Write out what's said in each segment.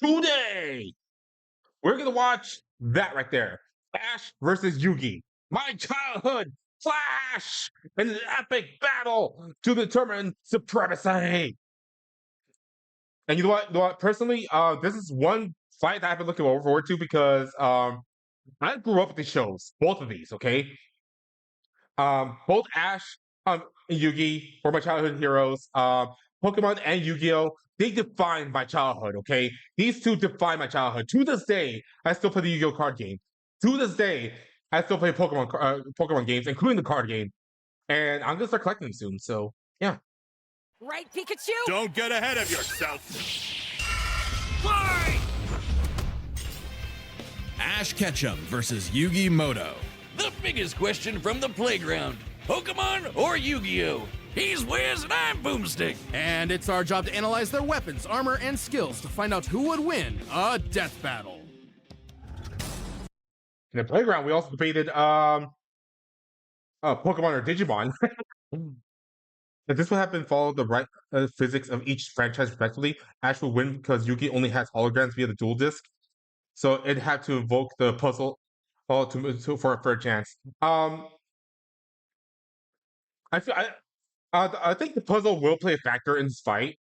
today. We're gonna watch that right there. Ash versus Yugi. My childhood clash in an epic battle to determine supremacy. And you know what? Personally, this is one fight that I've been looking forward to because I grew up with these shows, both of these. Okay, both Ash and Yugi were my childhood heroes. Pokemon and Yu-Gi-Oh! They defined my childhood. Okay, these two define my childhood. To this day, I still play the Yu-Gi-Oh! Card game. To this day, I still play Pokemon games, including the card game. And I'm gonna start collecting them soon. So yeah. Right, Pikachu? Don't get ahead of yourself! Fly! Ash Ketchum versus Yugi Moto. The biggest question from the playground. Pokemon or Yu-Gi-Oh? He's Wiz and I'm Boomstick. And it's our job to analyze their weapons, armor, and skills to find out who would win a death battle. In the playground, we also debated Pokemon or Digimon. If this would have been followed the right physics of each franchise respectively, Ash would win because Yugi only has holograms via the dual disc. So it had to invoke the puzzle for a chance. I think the puzzle will play a factor in this fight,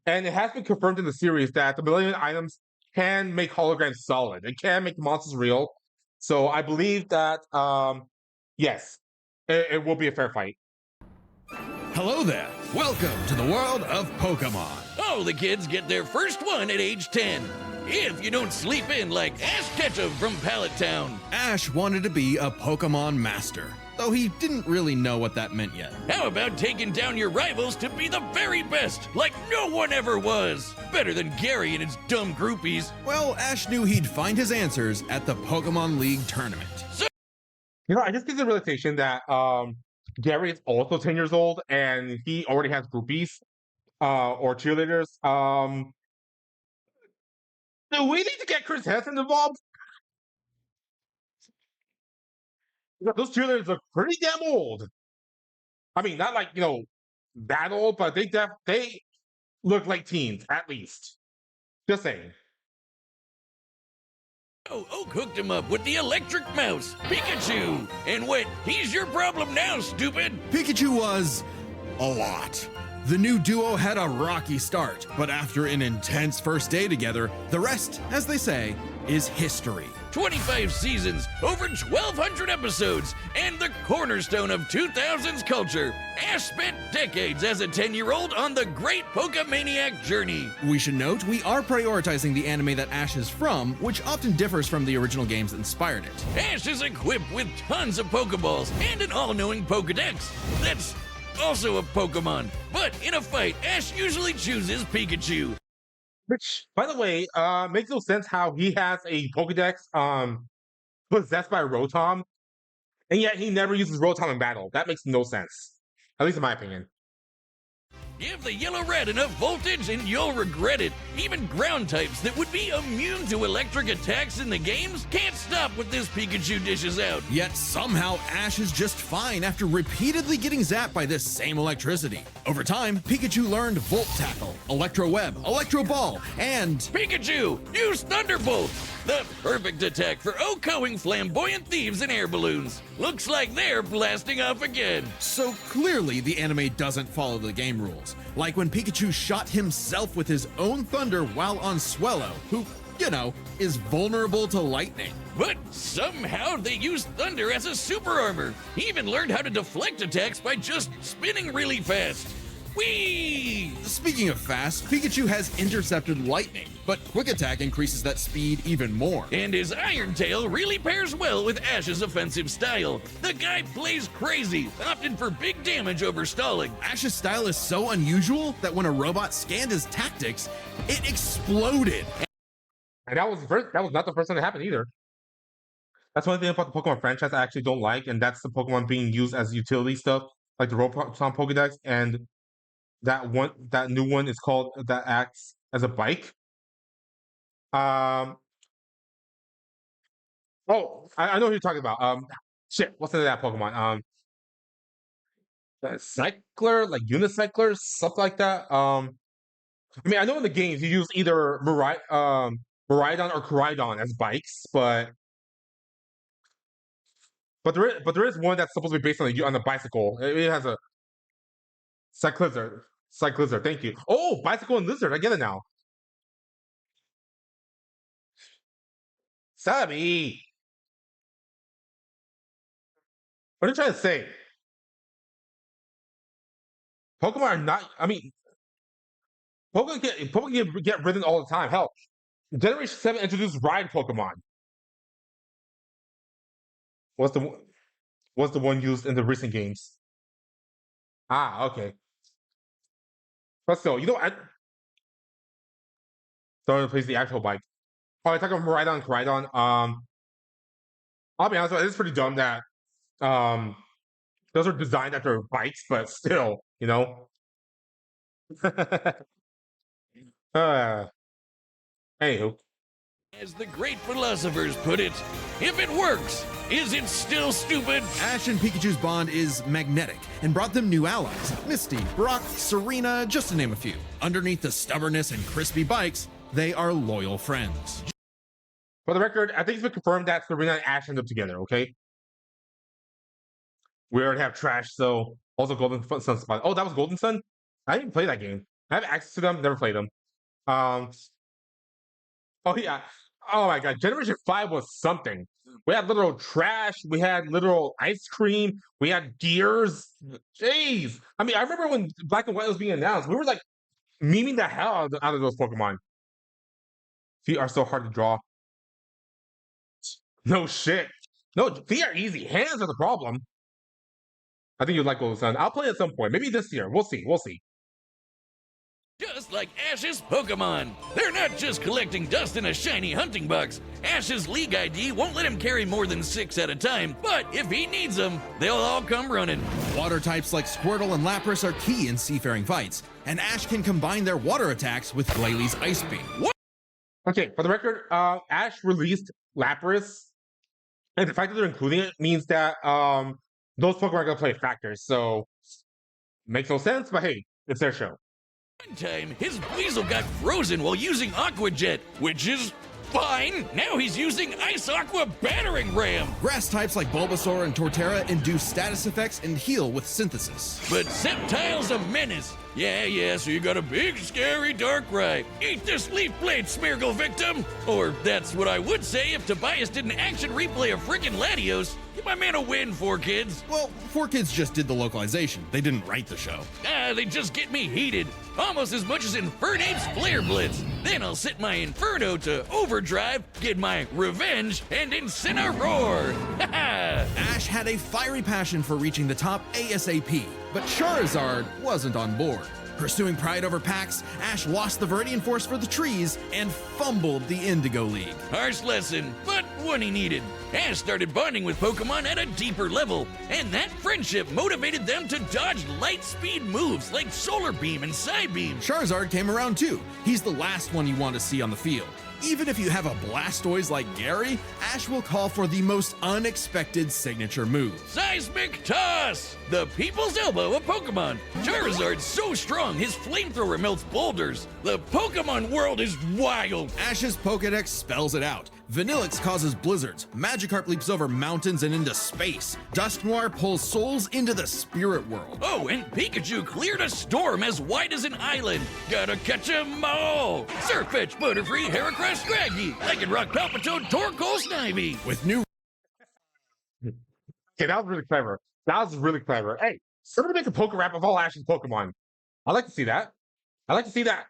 and it has been confirmed in the series that the Millennium items can make holograms solid. It can make the monsters real. So I believe that yes, it will be a fair fight. Hello there. Welcome to the world of Pokemon. All the kids get their first one at age 10. If you don't sleep in like Ash Ketchum from Pallet Town. Ash wanted to be a Pokemon master, though he didn't really know what that meant yet. How about taking down your rivals to be the very best, like no one ever was? Better than Gary and his dumb groupies. Well, Ash knew he'd find his answers at the Pokemon League tournament. You know, I just get the realization that Gary is also 10 years old and he already has groupies or cheerleaders. Do we need to get Chris Hansen involved? Those cheerleaders are pretty damn old. I mean, not like, that old, but they look like teens, at least. Just saying. Oh, Oak hooked him up with the electric mouse, Pikachu. And went, he's your problem now, stupid. Pikachu was a lot. The new duo had a rocky start, but after an intense first day together, the rest, as they say, is history. 25 seasons, over 1,200 episodes, and the cornerstone of 2000s culture. Ash spent decades as a 10-year-old on the great Pokemaniac journey. We should note we are prioritizing the anime that Ash is from, which often differs from the original games that inspired it. Ash is equipped with tons of Pokeballs and an all-knowing Pokedex. That's also a Pokemon, but in a fight, Ash usually chooses Pikachu. Which, by the way, makes no sense how he has a Pokedex possessed by Rotom, and yet he never uses Rotom in battle. That makes no sense. At least in my opinion. Give the yellow rat enough voltage and you'll regret it. Even ground types that would be immune to electric attacks in the games can't stop what this Pikachu dishes out. Yet somehow Ash is just fine after repeatedly getting zapped by this same electricity. Over time, Pikachu learned Volt Tackle, Electro Web, Electro Ball, and Pikachu, use Thunderbolt! The perfect attack for OHKOing flamboyant thieves and air balloons. Looks like they're blasting off again. So clearly the anime doesn't follow the game rules. Like when Pikachu shot himself with his own thunder while on Swellow, who, is vulnerable to lightning. But somehow they used thunder as a super armor. He even learned how to deflect attacks by just spinning really fast. Whee! Speaking of fast, Pikachu has intercepted lightning, but Quick Attack increases that speed even more. And his Iron Tail really pairs well with Ash's offensive style. The guy plays crazy, opting for big damage over stalling. Ash's style is so unusual that when a robot scanned his tactics, it exploded. And that was not the first time it happened either. That's one thing about the Pokemon franchise I actually don't like, and that's the Pokemon being used as utility stuff, like the Rotom Pokedex, and that new one is called that acts as a bike. I know who you're talking about. What's the name of that Pokemon? Cycler, like Unicycler, something like that. I mean, I know in the games you use either Miraidon or Koraidon as bikes, but there is one that's supposed to be based on the bicycle. It has a Cyclizard. Cyclizard, thank you. Oh, bicycle and lizard. I get it now. Sabi. What are you trying to say? Pokemon are not. I mean, Pokemon get ridden all the time. Hell, Generation 7 introduced ride Pokemon. What's the one used in the recent games? Ah, okay. But still, I don't replace the actual bike. Oh, I talk about Miraidon and Koraidon. I'll be honest with you, it's pretty dumb that those are designed after bikes, but still, Anywho. As the great philosophers put it, if it works, is it still stupid? Ash and Pikachu's bond is magnetic and brought them new allies. Misty, Brock, Serena, just to name a few. Underneath the stubbornness and crispy bikes, they are loyal friends. For the record, I think it's been confirmed that Serena and Ash end up together, okay? We already have Trash, so also Golden Sun Spot. Oh, that was Golden Sun? I didn't play that game. I have access to them, never played them. Oh yeah. Oh my god, Generation 5 was something. We had literal Trash, we had literal ice cream, we had gears. Jeez. I mean, I remember when Black and White was being announced, we were like memeing the hell out of those Pokemon. Feet are so hard to draw. No shit. No, feet are easy. Hands are the problem. I think you'd like Golden Sun. I'll play at some point. Maybe this year. We'll see. We'll see. Just like Ash's Pokemon. They're not just collecting dust in a shiny hunting box. Ash's League ID won't let him carry more than 6 at a time, but if he needs them, they'll all come running. Water types like Squirtle and Lapras are key in seafaring fights, and Ash can combine their water attacks with Glalie Ice Beam. What? Okay, for the record, Ash released Lapras, and the fact that they're including it means that those Pokemon are going to play factors, so makes no sense, but hey, it's their show. One time, his Weasel got frozen while using Aqua Jet, which is fine. Now he's using Ice Aqua Battering Ram. Grass types like Bulbasaur and Torterra induce status effects and heal with Synthesis. But Sceptile's a menace. Yeah, so you got a big, scary Darkrai. Eat this Leaf Blade, Smeargle victim! Or that's what I would say if Tobias did an action replay of frickin' Latios. Give my man a win, 4Kids. Well, 4Kids just did the localization. They didn't write the show. They just get me heated. Almost as much as Infernape's Flare Blitz. Then I'll set my Inferno to overdrive, get my revenge, and Incineroar. Ash had a fiery passion for reaching the top ASAP, but Charizard wasn't on board. Pursuing pride over packs, Ash lost the Viridian Force for the trees and fumbled the Indigo League. Harsh lesson, but one he needed. Ash started bonding with Pokemon at a deeper level, and that friendship motivated them to dodge light speed moves like Solar Beam and Psybeam. Charizard came around too. He's the last one you want to see on the field. Even if you have a Blastoise like Gary, Ash will call for the most unexpected signature move. Seismic Toss! The people's elbow of Pokemon. Charizard's so strong, his flamethrower melts boulders. The Pokemon world is wild. Ash's Pokedex spells it out. Vanillix causes blizzards. Magikarp leaps over mountains and into space. Dusknoir pulls souls into the spirit world. Oh, and Pikachu cleared a storm as wide as an island. Gotta catch 'em all. Surfetch, Butterfree, Heracross, Scraggy, Lycanroc, Palpitoad, Torkoal, Snivy. With new... Okay, that was really clever. That was really clever. Hey, somebody make a Poke Rap of all Ash's Pokemon. I'd like to see that. I'd like to see that.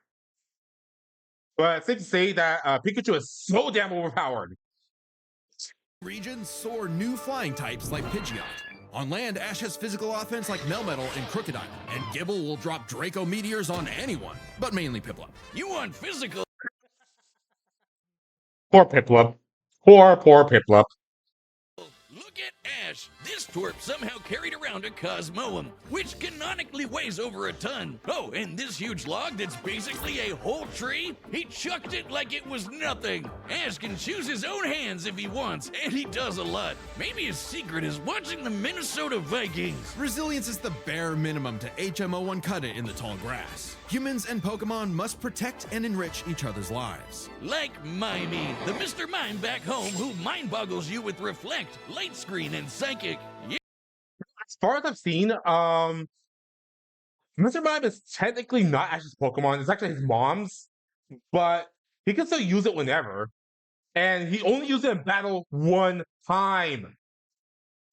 But it's safe to say that Pikachu is so damn overpowered. Regions soar new flying types like Pidgeot. On land, Ash has physical offense like Melmetal and Crocodile, and Gibble will drop Draco Meteors on anyone, but mainly Piplup. You want physical? Poor Piplup. Poor Piplup. Look at Ash. This twerp somehow carried around a Cosmoem, which canonically weighs over a ton. Oh, and this huge log that's basically a whole tree, he chucked it like it was nothing. Ash can choose his own hands if he wants, and he does a lot. Maybe his secret is watching the Minnesota Vikings. Resilience is the bare minimum to HMO1 cut it in the tall grass. Humans and Pokemon must protect and enrich each other's lives. Like Mimey, the Mr. Mime back home who mind-boggles you with Reflect, Light Screen, and Psychic. Yeah. As far as I've seen, Mr. Mime is technically not Ash's Pokemon. It's actually his mom's, but he can still use it whenever. And he only used it in battle one time.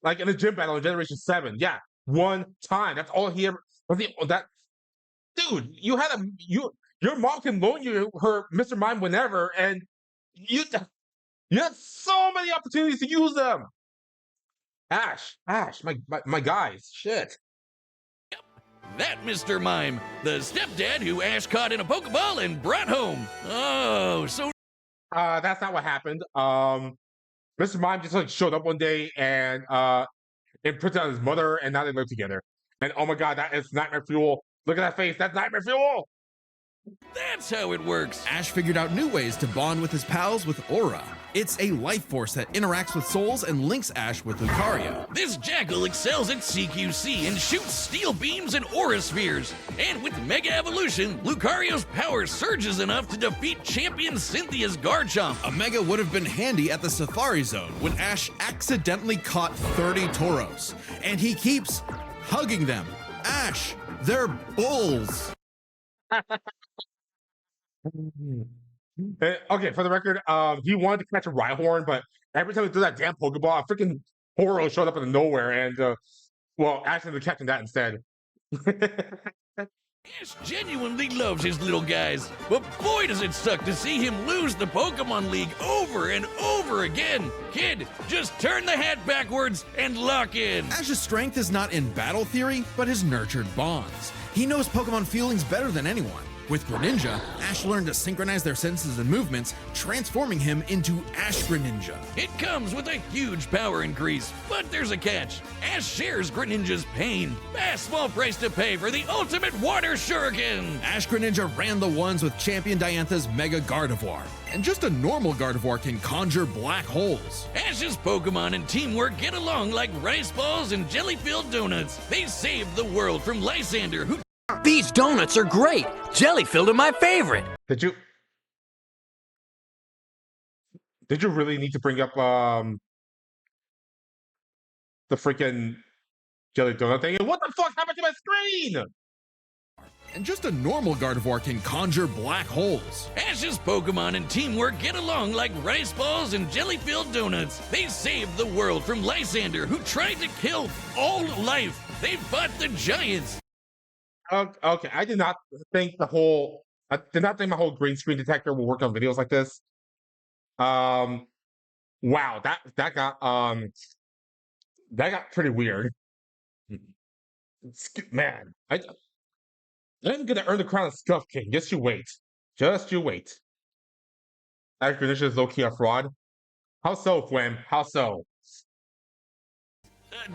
Like in a gym battle in Generation 7. Yeah, one time. That's all he ever that dude, you had your mom can loan you her Mr. Mime whenever, and you had so many opportunities to use them. Ash, my guys, shit. That Mr. Mime, the stepdad who Ash caught in a Pokeball and brought home. Oh, so That's not what happened. Mr. Mime just like showed up one day and imprinted on his mother, and now they live together. And oh my god, that is nightmare fuel. Look at that face. That's nightmare fuel. that's how it works. Ash figured out new ways to bond with his pals with Aura. It's a life force that interacts with souls and links Ash with Lucario. This jackal excels at CQC and shoots steel beams and aura spheres. And with Mega Evolution, Lucario's power surges enough to defeat champion Cynthia's Garchomp. A Mega would have been handy at the Safari Zone when Ash accidentally caught 30 Tauros. And he keeps hugging them. Ash, they're bulls. Okay, for the record, he wanted to catch a Rhyhorn, but every time he threw that damn Pokeball, a freaking Horo showed up out of nowhere, and well, Ash ended up catching that instead. Ash genuinely loves his little guys, but boy does it suck to see him lose the Pokemon League over and over again. Kid, just turn the hat backwards and lock in. Ash's strength is not in battle theory, but his nurtured bonds. He knows Pokemon feelings better than anyone. With Greninja, Ash learned to synchronize their senses and movements, transforming him into Ash Greninja. It comes with a huge power increase, but there's a catch. Ash shares Greninja's pain. A small price to pay for the ultimate water shuriken. Ash Greninja ran the ones with Champion Diantha's Mega Gardevoir. And just a normal Gardevoir can conjure black holes. Ash's Pokemon and teamwork get along like rice balls and jelly-filled donuts. They saved the world from Lysander, who These donuts are great. Jelly-filled are my favorite. Did you really need to bring up the freaking jelly donut thing? And what the fuck happened to my screen? And just a normal Gardevoir can conjure black holes. Ash's Pokemon and teamwork get along like rice balls and jelly-filled donuts. They saved the world from Lysander, who tried to kill all life. They fought the giants. Okay, I did not think my whole green screen detector will work on videos like this. Wow, that got pretty weird. Man, I'm gonna earn the crown of Scuff King. Just you wait. Just you wait. Ash Greninja is low-key a fraud. How so, Fwem? How so?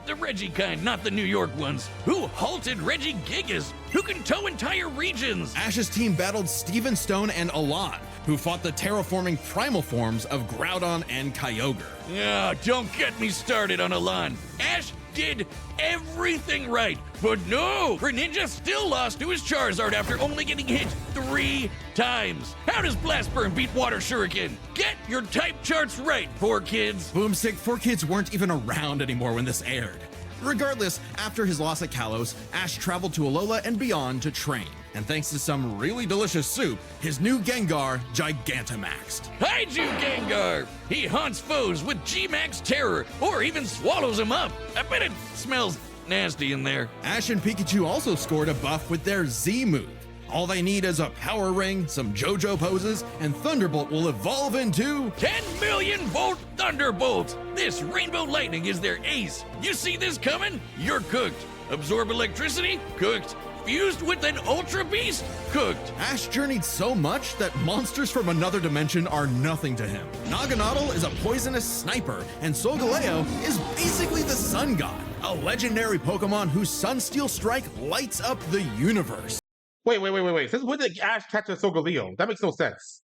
The Reggie kind, not the New York ones. Who halted Reggie Gigas? Who can tow entire regions? Ash's team battled Steven Stone and Alon, who fought the terraforming primal forms of Groudon and Kyogre. Yeah, don't get me started on Alon. Ash did everything right, but no! Greninja still lost to his Charizard after only getting hit 3 times. How does Blast Burn beat Water Shuriken? Get your type charts right, 4Kids. Boomstick, 4Kids weren't even around anymore when this aired. Regardless, after his loss at Kalos, Ash traveled to Alola and beyond to train. And thanks to some really delicious soup, his new Gengar Gigantamaxed. Hide you, Gengar! He haunts foes with G-Max Terror, or even swallows them up. I bet it smells nasty in there. Ash and Pikachu also scored a buff with their Z move. All they need is a Power Ring, some JoJo poses, and Thunderbolt will evolve into 10 million volt Thunderbolt! This Rainbow Lightning is their ace. You see this coming? You're cooked. Absorb electricity? Cooked. Fused with an Ultra Beast? Cooked. Ash journeyed so much that monsters from another dimension are nothing to him. Naganadel is a poisonous sniper, and Solgaleo is basically the Sun God, a legendary Pokemon whose Sunsteel Strike lights up the universe. Wait. Since when did Ash catch a Solgaleo? That makes no sense.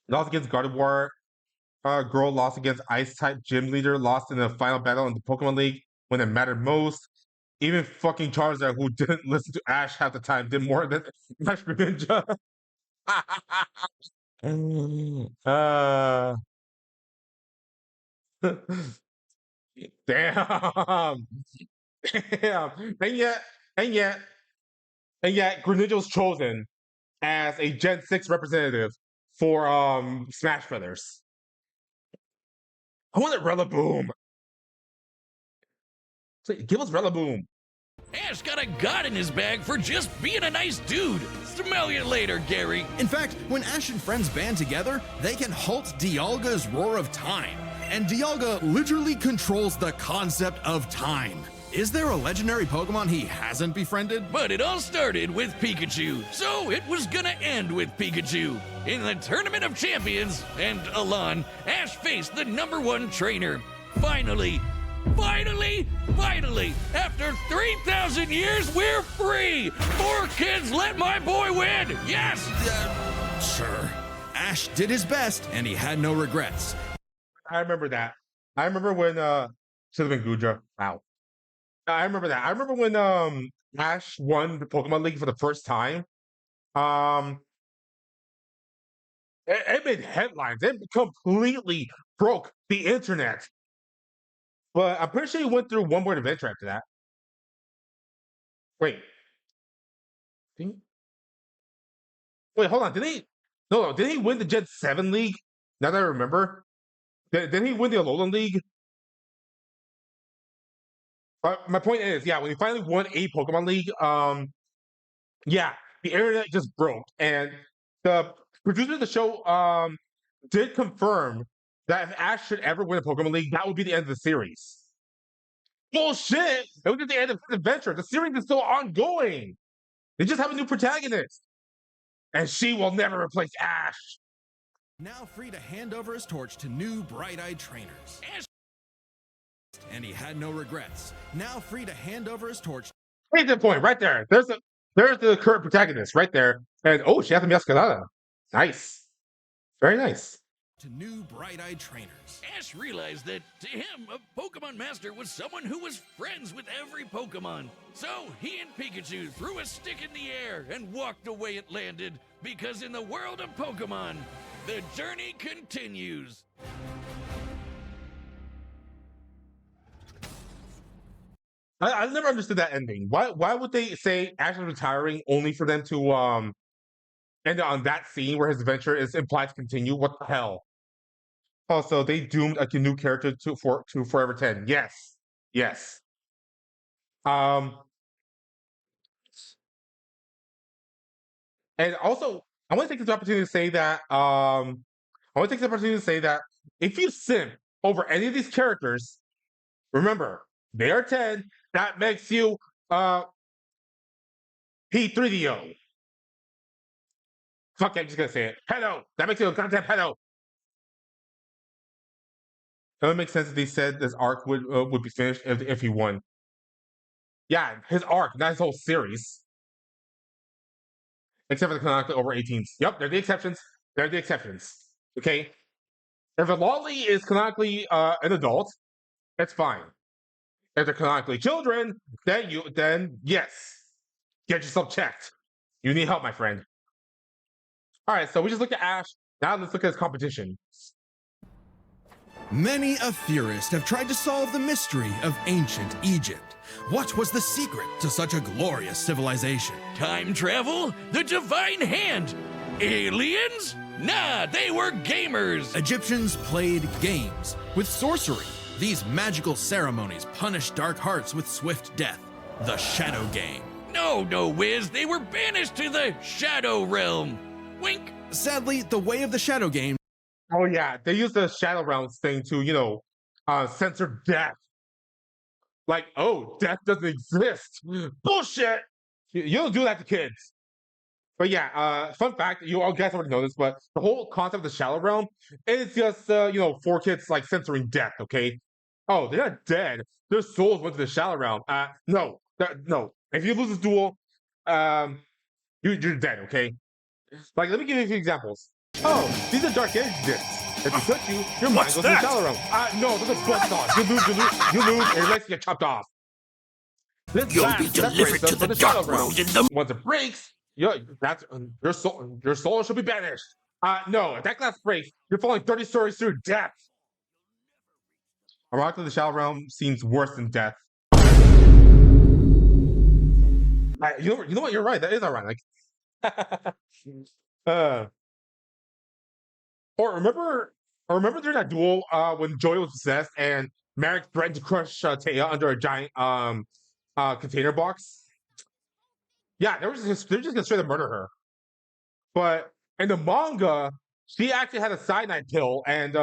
Lost against Gardevoir. Girl lost against Ice-type gym leader. Lost in the final battle in the Pokemon League when it mattered most. Even fucking Charizard, who didn't listen to Ash half the time, did more than Ash Ninja. uh, damn. Damn. And yet, Greninja was chosen as a Gen 6 representative for Smash Brothers. I wanted Rillaboom. Give us Rillaboom. Ash got a god in his bag for just being a nice dude. Smell you later, Gary. In fact, when Ash and friends band together, they can halt Dialga's Roar of Time. And Dialga literally controls the concept of time. Is there a legendary Pokemon he hasn't befriended? But it all started with Pikachu, so it was gonna end with Pikachu. In the Tournament of Champions, and Alon, Ash faced the #1 trainer. Finally, after 3,000 years, we're free! 4 kids, let my boy win! Yes! Sure. Ash did his best, and he had no regrets. I remember that. I remember when should have been Guja. Wow. I remember that. I remember when Ash won the Pokemon League for the first time. It made headlines. It completely broke the internet. But I'm pretty sure he went through one more adventure after that. Wait. Wait, hold on. Did he? No. Did he win the Gen 7 League? Now that I remember. Did he win the Alolan League? But my point is, yeah, when he finally won a Pokemon League, yeah, the internet just broke. And the producer of the show did confirm that if Ash should ever win a Pokemon League, that would be the end of the series. Bullshit! It was at the end of the adventure. The series is still ongoing. They just have a new protagonist. And she will never replace Ash. Now free to hand over his torch to new bright-eyed trainers. Ash. And he had no regrets. Now free to hand over his torch. Right to the point, right there. There's the current protagonist right there. And oh, she has a Miascarada. Nice. Very nice. To new bright-eyed trainers. Ash realized that, to him, a Pokemon Master was someone who was friends with every Pokemon. So he and Pikachu threw a stick in the air and walked the way it landed, because in the world of Pokemon, the journey continues. I've never understood that ending. Why would they say Ash is retiring only for them to end on that scene where his adventure is implied to continue? What the hell? Also, they doomed a new character to Forever 10. Yes. And also, I want to take this opportunity to say that if you simp over any of these characters, remember, they are 10. That makes you P3DO. Fuck it, I'm just gonna say it. Pedo! That makes you a goddamn pedo! It would make sense if they said this arc would be finished if he won. Yeah, his arc, not his whole series. Except for the canonically over 18s. Yep, they're the exceptions. Okay? If a lolly is canonically an adult, that's fine. If they're canonically children, then yes. Get yourself checked. You need help, my friend. Alright, so we just looked at Ash. Now let's look at his competition. Many a theorist have tried to solve the mystery of ancient Egypt. What was the secret to such a glorious civilization? Time travel? The divine hand? Aliens? Nah, they were gamers. Egyptians played games with sorcery. These magical ceremonies punished dark hearts with swift death. The Shadow Game. No, Wiz, they were banished to the Shadow Realm. Wink. Sadly, the way of the Shadow Game. Oh yeah, they use the Shadow Realms thing to, censor death. Like, oh, death doesn't exist. Bullshit! You don't do that to kids. But yeah, fun fact, you all guys already know this, but the whole concept of the Shadow Realm is just, 4 kids, like, censoring death, okay? Oh, they're not dead. Their souls went to the Shadow Realm. No. If you lose this duel, you're dead, okay? Like, let me give you a few examples. Oh, these are dark energy discs. If you touch you, your mind goes to the Shadow Realm. No, those are blood stars. You lose, and your legs get chopped off. This You'll back be delivered separates us to from the shadow dark realm. world in the... Once it breaks, your soul should be banished. No, if that glass breaks, you're falling 30 stories through death. A rock to the shadow realm seems worse than death. You know what? You're right. That is ironic. uh, or remember during that duel when Joy was possessed and Merrick threatened to crush Taya under a giant container box. Yeah, they're just gonna straight up murder her. But in the manga, she actually had a cyanide pill, and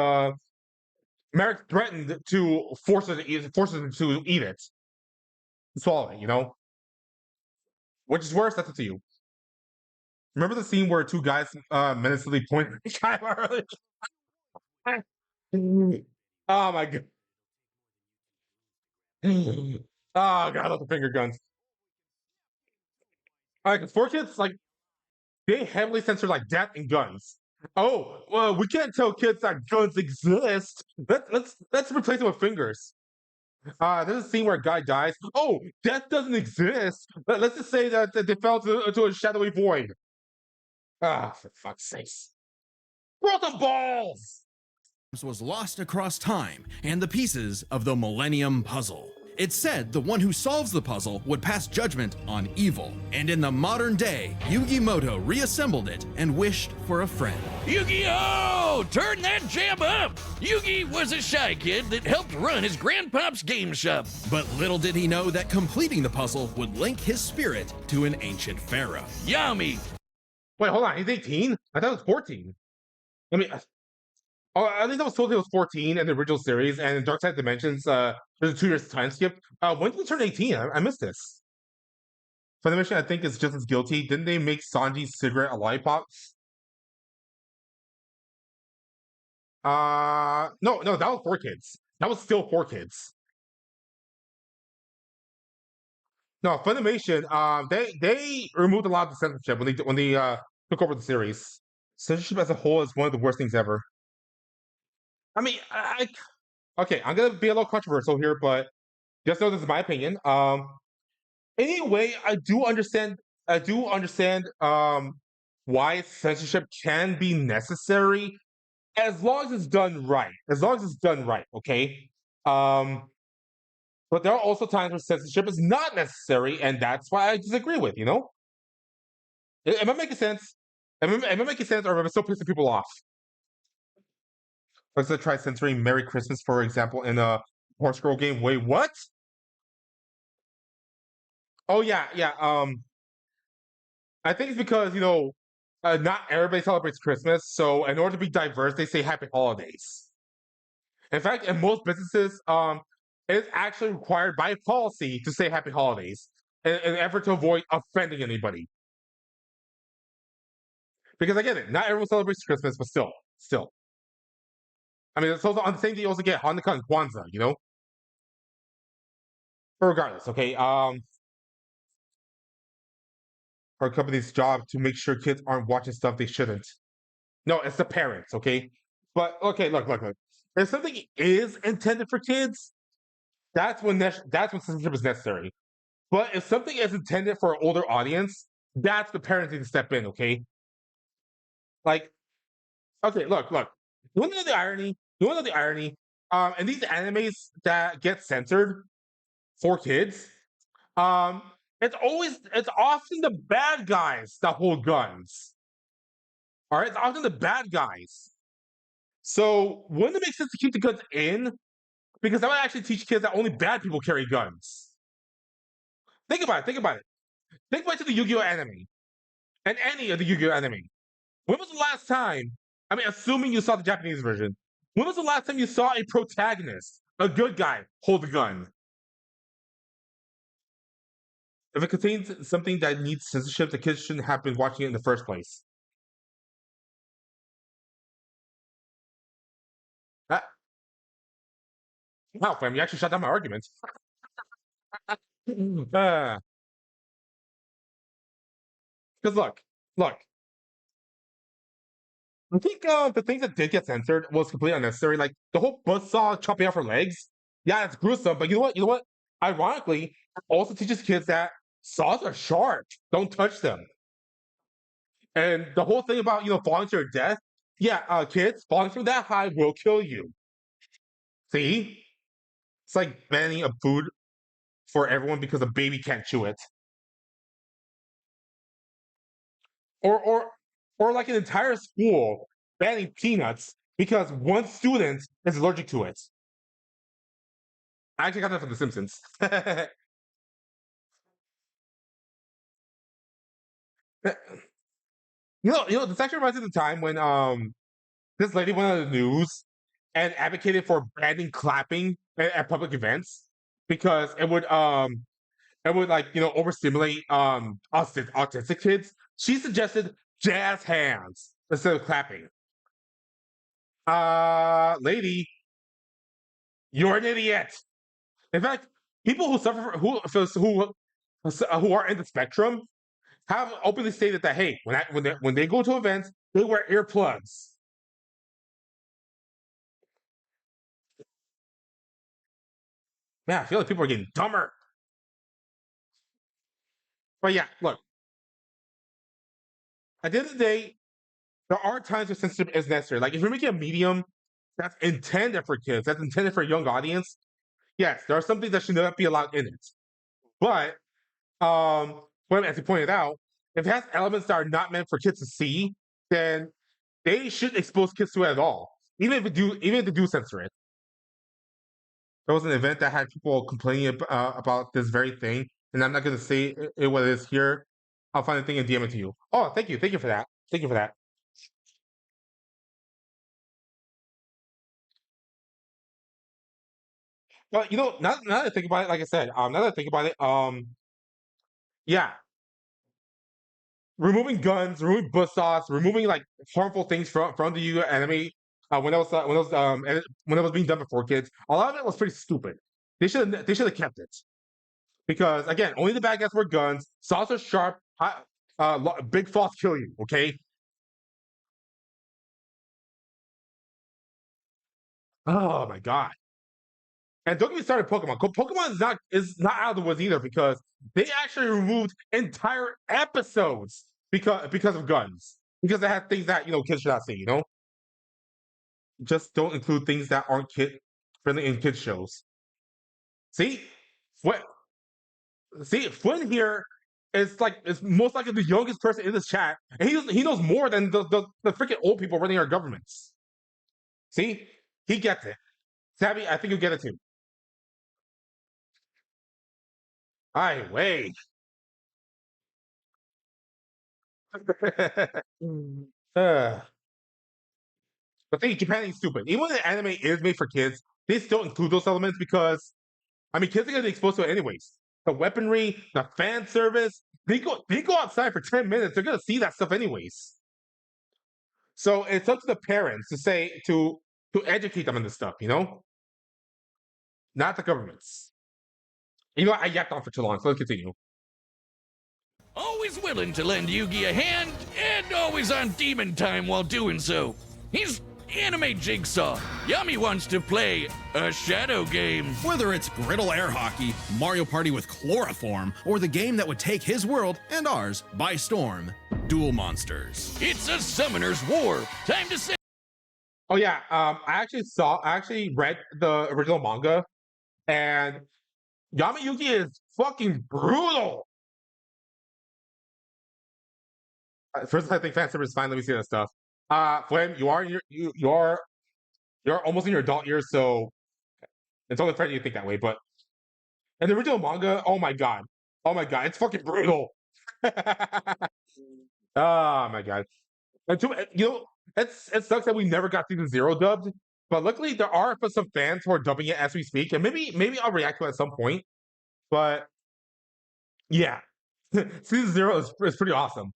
Merrick threatened to force her to eat it, swallow it. You know, which is worse? That's up to you. Remember the scene where two guys menacingly point at each other? Oh my god! Oh god, I love the finger guns. Like 4 kids, like they heavily censor like death and guns. Oh, well, we can't tell kids that guns exist. Let's replace them with fingers. There's a scene where a guy dies. Oh, death doesn't exist. Let's just say that they fell into a shadowy void. For fuck's sakes. Roll the balls! Was lost across time and the pieces of the Millennium Puzzle. It's said the one who solves the puzzle would pass judgment on evil, and in the modern day, Yugi Moto reassembled it and wished for a friend. Yu-Gi-Oh! Turn that jam up! Yugi was a shy kid that helped run his grandpop's game shop. But little did he know that completing the puzzle would link his spirit to an ancient pharaoh. Yummy! Wait, hold on. He's 18? I thought it was 14. I mean, I think that was told it was 14 in the original series, and in Dark Side Dimensions, there's a 2 years time skip. When did he turn 18? I missed this. Funimation, I think, is just as guilty. Didn't they make Sanji's cigarette a lollipop? No, that was 4 kids. That was still 4 kids. No, Funimation, they removed a lot of the censorship when they took over the series. Censorship as a whole is one of the worst things ever. I mean, okay, I'm gonna be a little controversial here, but just know this is my opinion. Anyway, I do understand. Why censorship can be necessary as long as it's done right. As long as it's done right, okay. But there are also times where censorship is not necessary, and that's why I disagree with. You know, am I making sense? Am I making sense, or am I still pissing people off? Let's try censoring "Merry Christmas," for example, in a horse girl game. Wait, what? Oh yeah. I think it's because not everybody celebrates Christmas, so in order to be diverse, they say Happy Holidays. In fact, in most businesses, it's actually required by policy to say Happy Holidays in an effort to avoid offending anybody. Because I get it, not everyone celebrates Christmas, but still. I mean, it's also on the same day you also get Hanukkah and Kwanzaa, you know? But regardless, okay, our company's job to make sure kids aren't watching stuff they shouldn't. No, it's the parents, okay? But okay, look. If something is intended for kids, that's when censorship is necessary. But if something is intended for an older audience, that's the parents need to step in, okay? Like, okay, look. You wanna know the irony? And these animes that get censored for kids, um, it's often the bad guys that hold guns. All right, it's often the bad guys. So wouldn't it make sense to keep the guns in? Because that would actually teach kids that only bad people carry guns. Think about it. Think back to the Yu-Gi-Oh anime and any of the Yu-Gi-Oh anime. When was the last time? I mean, assuming you saw the Japanese version, when was the last time you saw a protagonist, a good guy, hold a gun? If it contains something that needs censorship, the kids shouldn't have been watching it in the first place. Ah, wow, fam, you actually shut down my argument. Because look. I think the things that did get censored was completely unnecessary. Like the whole buzzsaw chopping off her legs. Yeah, it's gruesome, but you know what? ironically, also teaches kids that saws are sharp. Don't touch them. And the whole thing about falling to your death, yeah, kids, falling from that high will kill you. See, it's like banning a food for everyone because a baby can't chew it, or like an entire school banning peanuts because one student is allergic to it. I actually got that from The Simpsons. This actually reminds me of the time when this lady went on the news and advocated for banning clapping at public events because it would like overstimulate autistic kids. She suggested jazz hands instead of clapping. Lady, you're an idiot. In fact, people who suffer who are in the spectrum have openly stated that hey, when they go to events, they wear earplugs. Man, I feel like people are getting dumber. But yeah, look. At the end of the day, there are times where censorship is necessary. Like if you're making a medium that's intended for kids, that's intended for a young audience, yes, there are some things that should not be allowed in it. But as you pointed out, if it has elements that are not meant for kids to see, then they shouldn't expose kids to it at all. Even if they do censor it. There was an event that had people complaining about this very thing, and I'm not going to say what it is here. I'll find the thing and DM it to you. Oh, thank you for that. Thank you for that. But now that I think about it, like I said, now that I think about it, yeah, removing guns, removing buzzsaws, removing like harmful things from the Yu anime when it was being done before kids, a lot of it was pretty stupid. They should have kept it because again, only the bad guys wear guns. Saws are sharp. Big falls kill you. Okay. Oh my god. And don't get me started Pokemon. Pokemon is not out of the woods either because they actually removed entire episodes because of guns. Because they had things that kids should not see, Just don't include things that aren't kid friendly in kids shows. See? What Flynn here is most likely the youngest person in this chat, and he knows more than the freaking old people running our governments. See? He gets it. Savvy, I think you get it too. Ai wait. uh, but think Japan ain't stupid. Even when the anime is made for kids, they still include those elements because kids are gonna be exposed to it anyways. The weaponry, the fan service, they go outside for 10 minutes, they're gonna see that stuff anyways. So it's up to the parents to educate them on this stuff, Not the governments. I yapped on for too long, so let's continue. Always willing to lend Yugi a hand, and always on demon time while doing so. He's Anime Jigsaw. Yami wants to play a shadow game. Whether it's griddle air hockey, Mario Party with chloroform, or the game that would take his world and ours by storm, Duel Monsters. It's a summoner's war. Time to say. Oh yeah, I actually read the original manga, and Yami Yugi is fucking brutal. First, I think fan service is fine. Let me see that stuff. Flame, you're almost in your adult years, so it's only fair you think that way. But in the original manga, oh my god, it's fucking brutal. Oh my god, and it sucks that we never got season 0 dubbed. But luckily, there are some fans who are dubbing it as we speak, and maybe I'll react to it at some point. But yeah, season 0 is pretty awesome.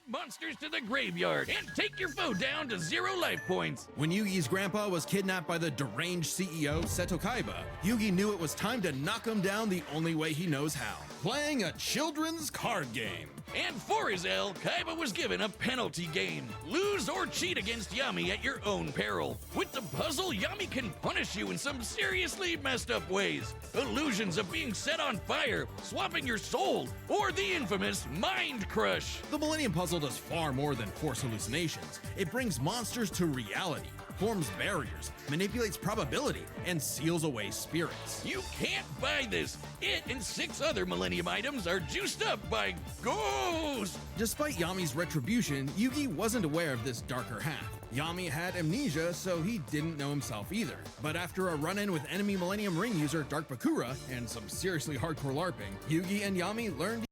Monsters to the graveyard and take your foe down to 0 life points. When Yugi's grandpa was kidnapped by the deranged CEO Seto Kaiba, Yugi knew it was time to knock him down the only way he knows how, playing a children's card game. And for his L, Kaiba was given a penalty game. Lose or cheat against Yami at your own peril. With the puzzle, Yami can punish you in some seriously messed up ways. Illusions of being set on fire, swapping your soul, or the infamous Mind Crush. The Millennium Puzzle does far more than force hallucinations. It brings monsters to reality, forms barriers, manipulates probability, and seals away spirits. You can't buy this. It and 6 other Millennium items are juiced up by ghosts. Despite Yami's retribution, Yugi wasn't aware of this darker half. Yami had amnesia, so he didn't know himself either. But after a run-in with enemy Millennium Ring user Dark Bakura and some seriously hardcore LARPing, Yugi and Yami learned.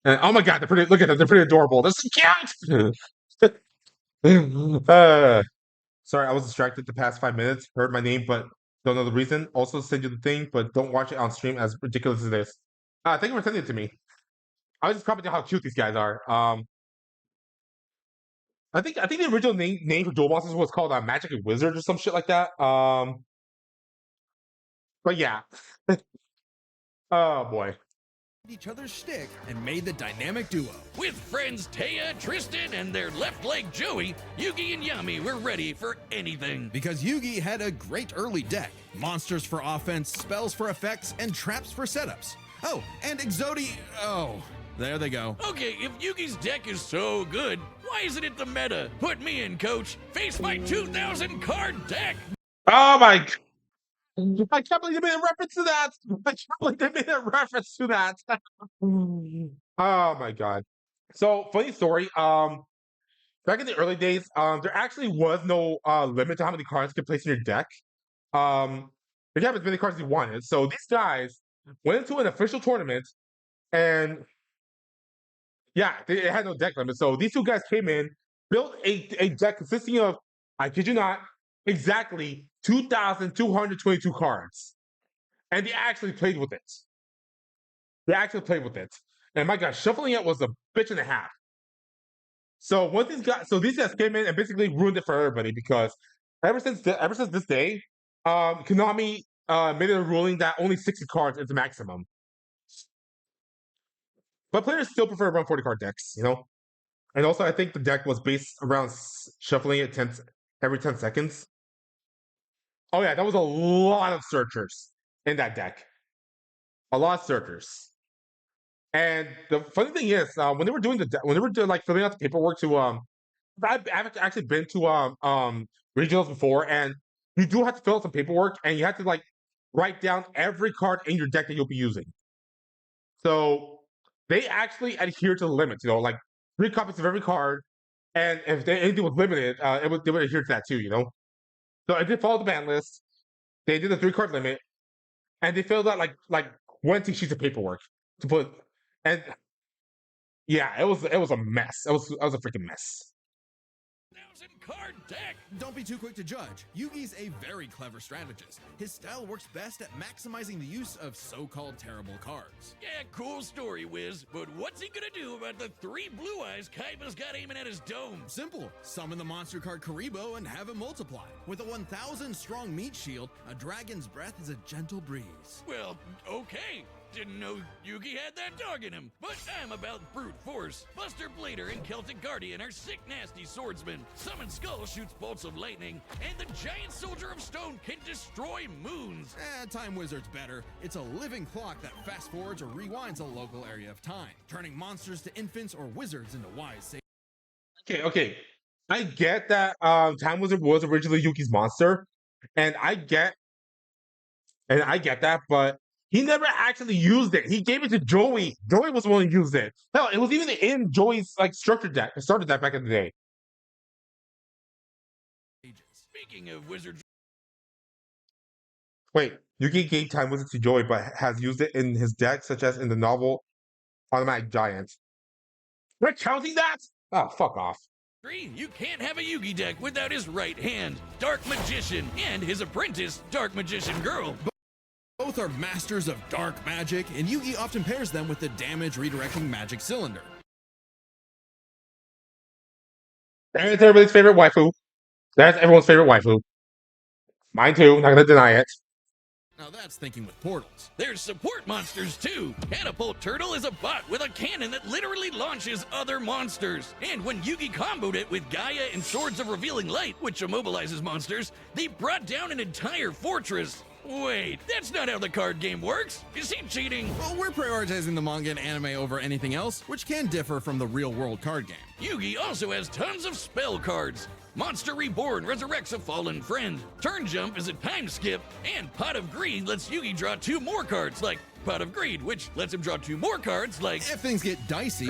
Oh my god, look at them, they're pretty adorable. They're so cute! Sorry, I was distracted the past 5 minutes. Heard my name, but don't know the reason. Also send you the thing, but don't watch it on stream, as ridiculous as it is. Thank you for sending it to me. I was just commenting how cute these guys are. I think the original name for Duel Monsters was called Magic and Wizard or some shit like that. But yeah. Oh boy. Each other's shtick and made the dynamic duo. With friends Taya, Tristan, and their left leg Joey, Yugi and Yami were ready for anything. Because Yugi had a great early deck. Monsters for offense, spells for effects, and traps for setups. Oh, and Exodi... Oh, there they go. Okay, if Yugi's deck is so good, why isn't it the meta? Put me in, coach. Face my 2,000 card deck. Oh my... I can't believe they made a reference to that. I can't believe they made a reference to that. Oh my god. So funny story. Back in the early days, there actually was no limit to how many cards you could place in your deck. You could have as many cards as you wanted. So these guys went into an official tournament, and yeah, they had no deck limit. So these two guys came in, built a deck consisting of, I kid you not, exactly 2,222 cards. And they actually played with it. And my god, shuffling it was a bitch and a half. So these guys came in and basically ruined it for everybody, because ever since this day, Konami made a ruling that only 60 cards is the maximum. But players still prefer around 40 card decks, you know? And also, I think the deck was based around shuffling it every 10 seconds. Oh yeah, that was a lot of searchers in that deck. A lot of searchers. And the funny thing is, when they were doing like filling out the paperwork to I've actually been to regionals before, and you do have to fill out some paperwork, and you have to like write down every card in your deck that you'll be using. So they actually adhere to the limits, you know, like 3 copies of every card, and if anything was limited, they would adhere to that too, you know. So I did follow the ban list. They did the 3-card limit, and they filled out like 20 sheets of paperwork to put. And yeah, it was a mess. It was a freaking mess. 1,000 card deck. Don't be too quick to judge. Yugi's a very clever strategist. His style works best at maximizing the use of so-called terrible cards. Yeah, cool story, Wiz. But what's he gonna do about the 3 blue eyes Kaiba's got aiming at his dome? Simple. Summon the monster card Karibo and have him multiply. With a 1,000 strong meat shield, a dragon's breath is a gentle breeze. Well, okay. Didn't know Yugi had that dog in him, but I'm about brute force. Buster Blader and Celtic Guardian are sick, nasty swordsmen. Summon Skull shoots bolts of lightning, and the giant soldier of stone can destroy moons. Time Wizard's better. It's a living clock that fast forwards or rewinds a local area of time, turning monsters to infants or wizards into wise sages. Okay. I get that Time Wizard was originally Yuki's monster, and I get that, but he never actually used it. He gave it to Joey. Joey was the one who used it. Hell, it was even in Joey's like starter deck back in the day. Speaking of wizards. Wait, Yuki gave Time Wizard to Joey, but has used it in his deck, such as in the novel Automatic Giant. We're counting that? Oh, fuck off. You can't have a Yugi deck without his right hand, Dark Magician, and his apprentice, Dark Magician Girl. Both are masters of dark magic, and Yugi often pairs them with the damage redirecting magic cylinder. That's everybody's favorite waifu. That's everyone's favorite waifu. Mine too, not gonna deny it. Now that's thinking with portals. There's support monsters too. Catapult Turtle is a bot with a cannon that literally launches other monsters. And when Yugi comboed it with Gaia and Swords of Revealing Light, which immobilizes monsters, they brought down an entire fortress. Wait, that's not how the card game works. Is he cheating? Well, we're prioritizing the manga and anime over anything else, which can differ from the real-world card game. Yugi also has tons of spell cards. Monster Reborn resurrects a fallen friend. Turn Jump is a time skip. And Pot of Greed lets Yugi draw 2 more cards, like Pot of Greed, which lets him draw 2 more cards, like... If things get dicey,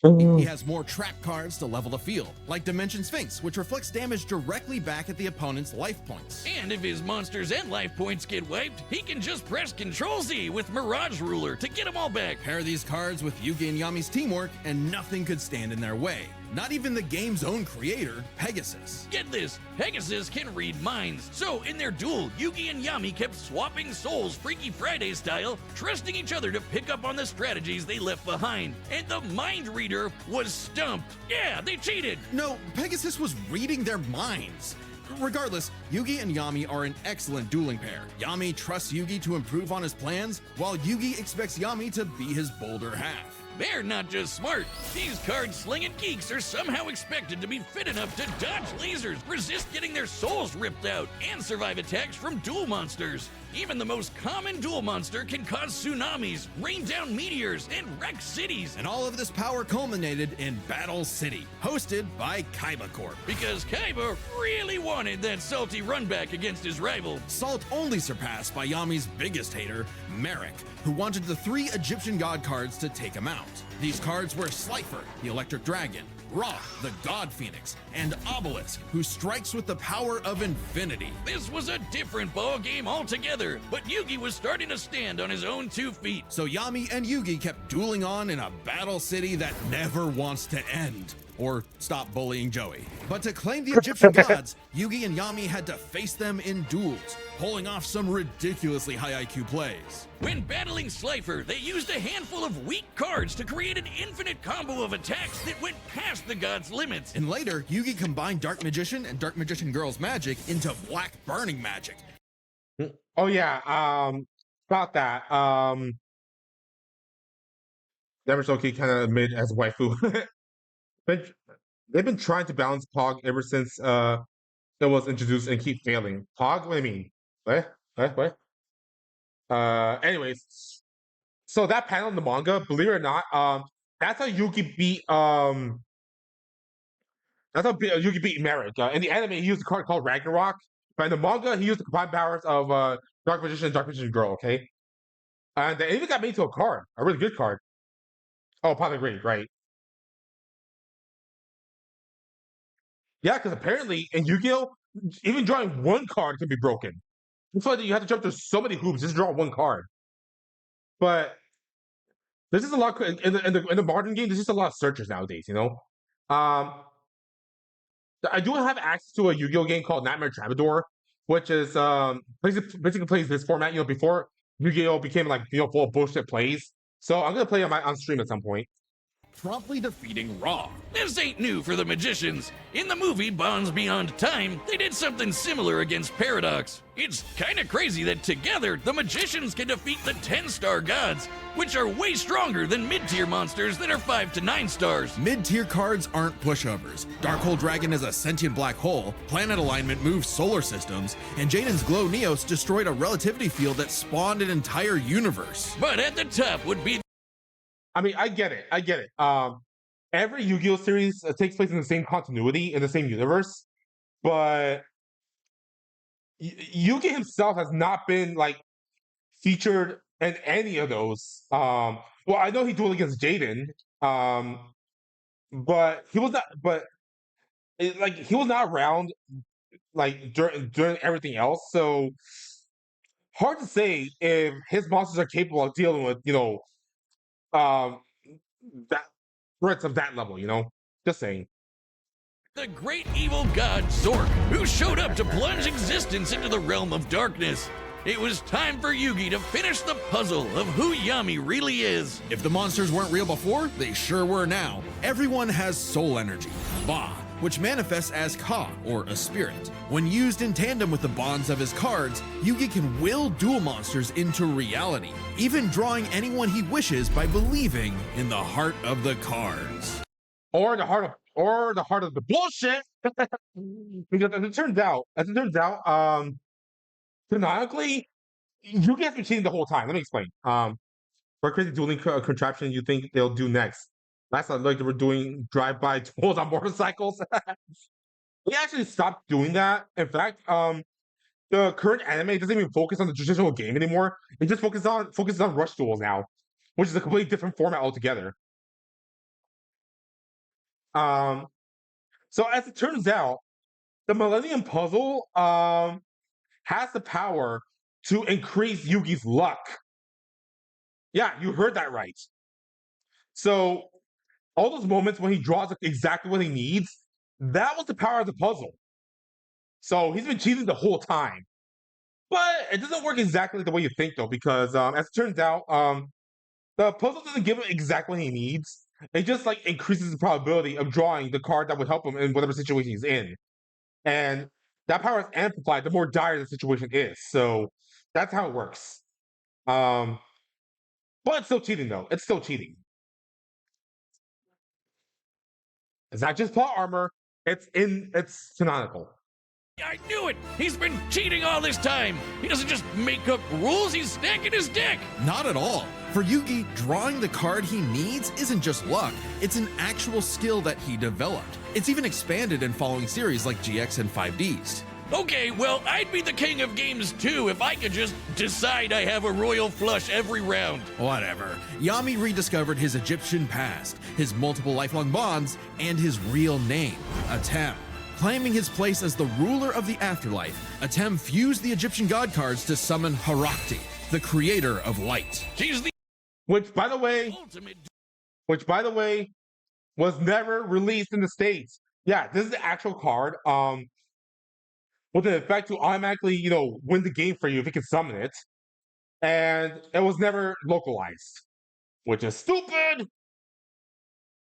he has more trap cards to level the field, like Dimension Sphinx, which reflects damage directly back at the opponent's life points. And if his monsters and life points get wiped, he can just press Ctrl-Z with Mirage Ruler to get them all back. Pair these cards with Yugi and Yami's teamwork, and nothing could stand in their way. Not even the game's own creator, Pegasus. Get this, Pegasus can read minds. So in their duel, Yugi and Yami kept swapping souls Freaky Friday style, trusting each other to pick up on the strategies they left behind. And the mind reader was stumped. Yeah, they cheated. No, Pegasus was reading their minds. Regardless, Yugi and Yami are an excellent dueling pair. Yami trusts Yugi to improve on his plans, while Yugi expects Yami to be his bolder half. They're not just smart. These card-slinging geeks are somehow expected to be fit enough to dodge lasers, resist getting their souls ripped out, and survive attacks from duel monsters. Even the most common duel monster can cause tsunamis, rain down meteors, and wreck cities. And all of this power culminated in Battle City, hosted by Kaiba Corp. Because Kaiba really wanted that salty run back against his rival. Salt only surpassed by Yami's biggest hater, Merrick, who wanted the 3 Egyptian god cards to take him out. These cards were Slifer, the Electric Dragon, Roth, the God Phoenix, and Obelisk, who strikes with the power of infinity. This was a different ball game altogether, but Yugi was starting to stand on his own 2 feet. So Yami and Yugi kept dueling on in a battle city that never wants to end. Or stop bullying Joey. But to claim the Egyptian gods, Yugi and Yami had to face them in duels, pulling off some ridiculously high IQ plays. When battling Slifer, they used a handful of weak cards to create an infinite combo of attacks that went past the gods' limits. And later, Yugi combined Dark Magician and Dark Magician Girl's magic into Black Burning magic. Oh yeah, about that. Yamazaki kind of made as waifu. They've been trying to balance Pog ever since it was introduced and keep failing. Pog? What do you mean? What? Anyways, so that panel in the manga, believe it or not, that's how Yugi beat Yugi beat Merrick. In the anime, he used a card called Ragnarok, but in the manga, he used the combined powers of Dark Magician and Dark Magician Girl. Okay, and they even got made into a card, a really good card. Oh, Pot of Greed, right? Yeah, because apparently in Yu-Gi-Oh, even drawing 1 card can be broken. It's like you have to jump through so many hoops just to draw 1 card. But this is a lot in the modern game. There's just a lot of searches nowadays. You know, I do have access to a Yu-Gi-Oh game called Nightmare Troubadour, which is basically plays this format. You know, before Yu-Gi-Oh became like full of bullshit plays. So I'm gonna play on stream at some point. Promptly defeating Raw. This ain't new for the magicians. In the movie Bonds Beyond Time, they did something similar against Paradox. It's kinda crazy that together, the magicians can defeat the 10-star gods, which are way stronger than mid-tier monsters that are 5 to 9 stars. Mid-tier cards aren't pushovers. Darkhold Dragon is a sentient black hole, planet alignment moves solar systems, and Jaden's Glow Neos destroyed a relativity field that spawned an entire universe. But at the top would be I mean, I get it. Every Yu-Gi-Oh series takes place in the same continuity, in the same universe, but Yugi himself has not been, like, featured in any of those. Well, I know he dueled against Jaden, but he was not, he was not around, like, during everything else, so hard to say if his monsters are capable of dealing with, that threats of that level, just saying. the great evil god Zork, who showed up to plunge existence into the realm of darkness. It was time for Yugi to finish the puzzle of who Yami really is. If the monsters weren't real before, they sure were now. Everyone has soul energy. Ba, which manifests as Ka, or a spirit. When used in tandem with the bonds of his cards, Yugi can will duel monsters into reality, even drawing anyone he wishes by believing in the heart of the cards. Or the heart of the bullshit. Because as it turns out, canonically, Yugi has been cheating the whole time. Let me explain. What crazy dueling contraption you think they'll do next? Last time, like they were doing drive-by duels on motorcycles. We actually stopped doing that. In fact, the current anime doesn't even focus on the traditional game anymore. It just focuses on rush duels now, which is a completely different format altogether. So as it turns out, the Millennium Puzzle has the power to increase Yugi's luck. Yeah, you heard that right. So all those moments when he draws exactly what he needs, that was the power of the puzzle. So he's been cheating the whole time. But it doesn't work exactly the way you think, though, because as it turns out, the puzzle doesn't give him exactly what he needs. It just like increases the probability of drawing the card that would help him in whatever situation he's in. And that power is amplified the more dire the situation is. So that's how it works. But it's still cheating, though. It's still cheating. It's not just plot armor. It's canonical. I knew it! He's been cheating all this time! He doesn't just make up rules, he's stacking his deck! Not at all. For Yugi, drawing the card he needs isn't just luck, it's an actual skill that he developed. It's even expanded in following series like GX and 5Ds. Okay, well, I'd be the king of games too if I could just decide I have a royal flush every round. Whatever. Yami rediscovered his Egyptian past, his multiple lifelong bonds, and his real name, Atem. Claiming his place as the ruler of the afterlife, Atem fused the Egyptian god cards to summon Harakti, the creator of light. She's the Which, by the way, ultimate. was never released in the States. Yeah, this is the actual card. With the effect to automatically, win the game for you if you can summon it. And it was never localized, which is stupid.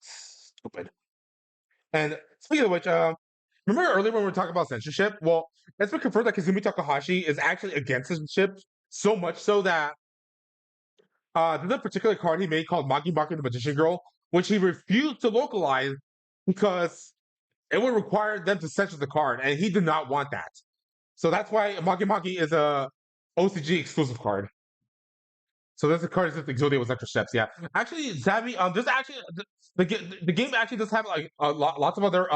Stupid. And speaking of which, remember earlier when we were talking about censorship? Well, it's been confirmed that Kazumi Takahashi is actually against censorship, so much so that there's a particular card he made called Maki Maki the Magician Girl, which he refused to localize because it would require them to censor the card, and he did not want that. So that's why Maki Maki is a OCG exclusive card. So there's a card that's Exodia with extra steps. Yeah, actually, Savvy. There's actually the game actually does have like lots of other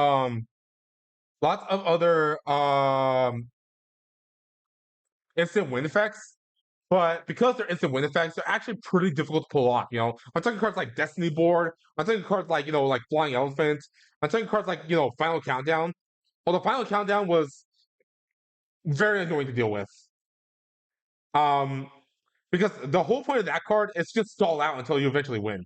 instant win effects. But because they're instant win effects, they're actually pretty difficult to pull off. I'm talking cards like Destiny Board. I'm talking cards like like Flying Elephant. I'm talking cards like Final Countdown. Although Final Countdown was very annoying to deal with. Because the whole point of that card is just stall out until you eventually win.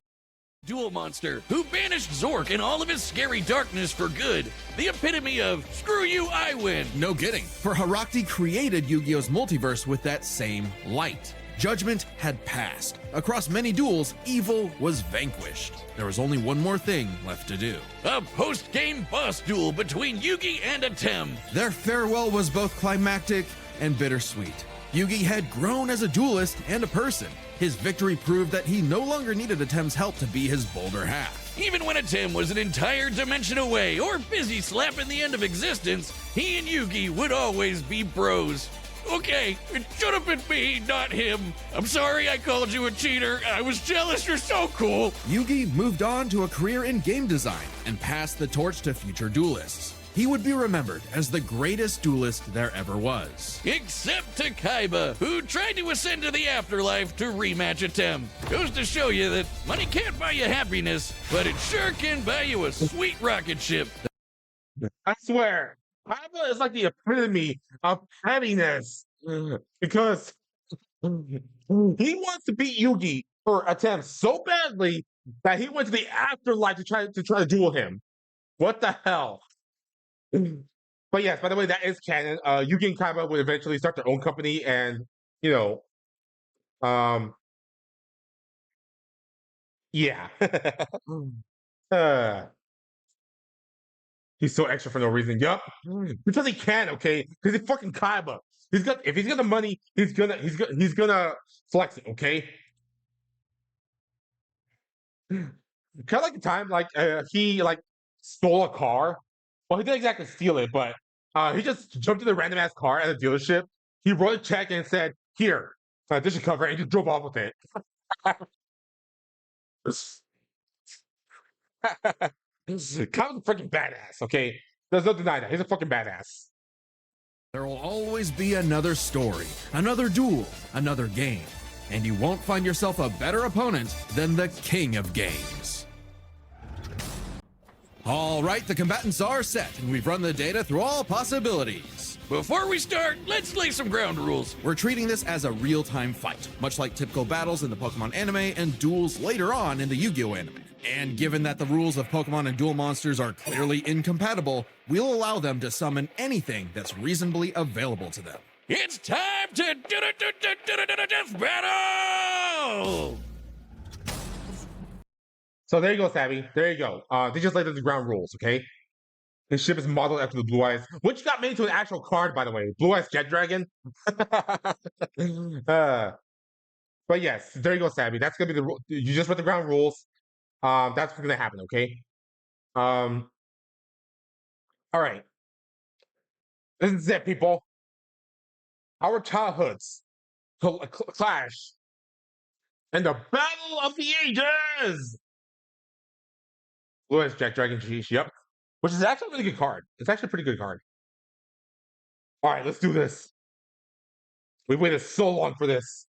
Duel monster who banished Zork and all of his scary darkness for good. The epitome of screw you, I win. No kidding, for Harakti created Yu-Gi-Oh's multiverse with that same light. Judgment had passed. Across many duels, evil was vanquished. There was only one more thing left to do. A post-game boss duel between Yugi and Atem. Their farewell was both climactic and bittersweet. Yugi had grown as a duelist and a person. His victory proved that he no longer needed Atem's help to be his bolder half. Even when Atem was an entire dimension away or busy slapping the end of existence, he and Yugi would always be bros. Okay, it should have been me, not him. I'm sorry I called you a cheater. I was jealous. You're so cool. Yugi moved on to a career in game design and passed the torch to future duelists. He would be remembered as the greatest duelist there ever was. Except to Kaiba, who tried to ascend to the afterlife to rematch Atem. Goes to show you that money can't buy you happiness, but it sure can buy you a sweet rocket ship. I swear, Kaiba is like the epitome of pettiness. Because he wants to beat Yugi for Atem so badly that he went to the afterlife to try to duel him. What the hell? But yes, by the way, that is canon. Yugi and Kaiba would eventually start their own company, and yeah. uh, He's so extra for no reason. Yup. Because he can, okay? Because he's fucking Kaiba. If he's got the money, he's gonna flex it, okay? Kind of like the time he like stole a car. Well, he didn't exactly steal it, but he just jumped in a random ass car at a dealership. He wrote a check and said, "Here, this should cover it," and he just drove off with it. Kyle's a freaking badass, okay? There's no denying that. He's a fucking badass. There will always be another story, another duel, another game, and you won't find yourself a better opponent than the king of games. All right, the combatants are set, and we've run the data through all possibilities. Before we start, let's lay some ground rules. We're treating this as a real-time fight, much like typical battles in the Pokemon anime and duels later on in the Yu-Gi-Oh anime. And given that the rules of Pokemon and duel monsters are clearly incompatible, we'll allow them to summon anything that's reasonably available to them. It's time to death battle! So there you go, Savvy. There you go. They just laid out the ground rules, okay? His ship is modeled after the Blue Eyes, which got made into an actual card, by the way. Blue Eyes Jet Dragon. But yes, there you go, Savvy. That's gonna be the rule. You just read the ground rules. That's what's gonna happen, okay? All right. This is it, people. Our childhoods clash in the battle of the ages. Blue Eyes Jet Dragon Sheesh, yep. Which is actually a really good card. It's actually a pretty good card. All right, let's do this. We've waited so long for this.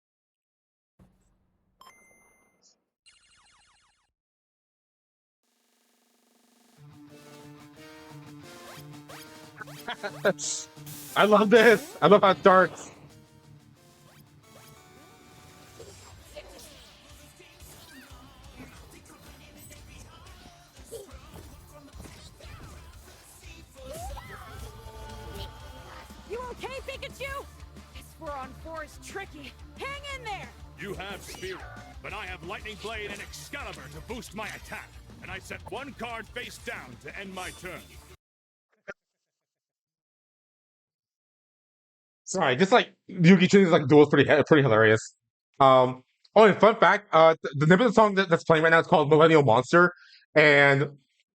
I love this. I love how it starts. You okay, Pikachu? This 4-on-4 is tricky. Hang in there! You have Spirit, but I have Lightning Blade and Excalibur to boost my attack. And I set one card face down to end my turn. Sorry, just like Yugi Chun's like duel is pretty hilarious. Oh, and fun fact, the name of the song that's playing right now is called Millennial Monster, and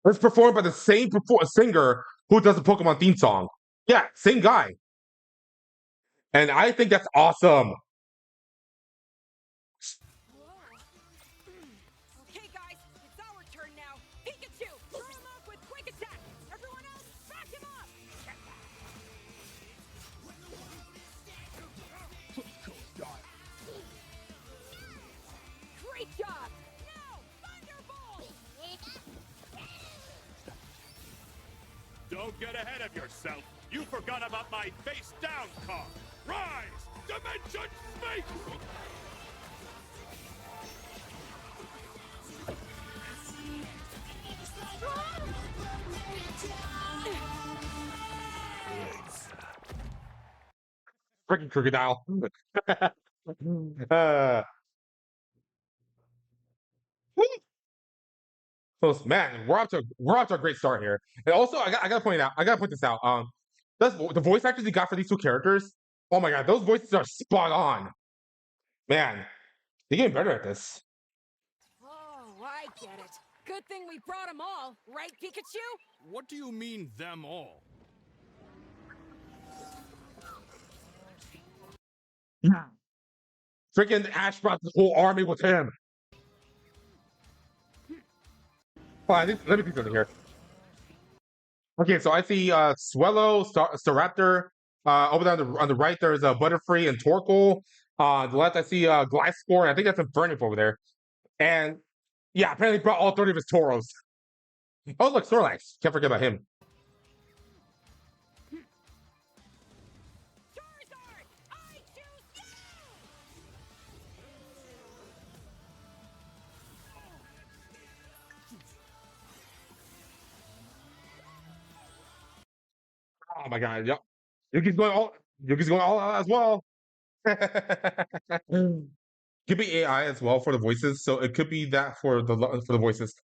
it's performed by the same singer who does the Pokemon theme song. Yeah, same guy. And I think that's awesome. Okay, guys, it's our turn now. Pikachu, throw him off with quick attack. Everyone else, back him up. Great job. Now, Thunderbolt. Don't get ahead of yourself. You forgot about my face down card. Rise! Dimension Space! Freaking crocodile. uh, so man, we're off to a great start here. And also, I gotta point this out. The voice actors he got for these two characters. Oh my god, those voices are spot on. Man, they're getting better at this. Oh, I get it. Good thing we brought them all, right, Pikachu? What do you mean, them all? Freaking Ash brought the whole army with him. Hold on, let me pick something here. Okay, so I see Swellow, Staraptor. Over there on the right, there's Butterfree and Torkoal. On the left, I see Gliscor, and I think that's Infernape over there. And yeah, apparently brought all 30 of his Tauros. Oh, look, Snorlax. Can't forget about him. Charizard, I choose you! Oh my god, yep. Yuki's going all out as well. Could be AI as well for the voices, so it could be that for the voices.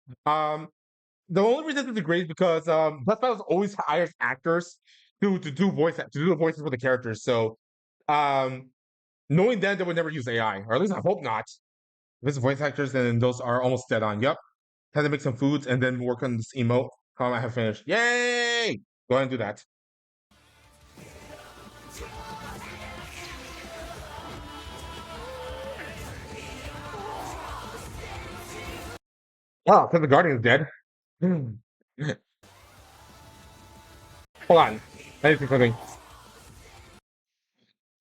the only reason this is great is because Plus Battles always hires actors to do the voices for the characters. So um knowing that they would never use AI, or at least I hope not. If it's voice actors, then those are almost dead on. Yep. Had to make some foods and then work on this emote. I have finished. Yay! Go ahead and do that. Wow, because the Guardian is dead. Hold on. I need to see something.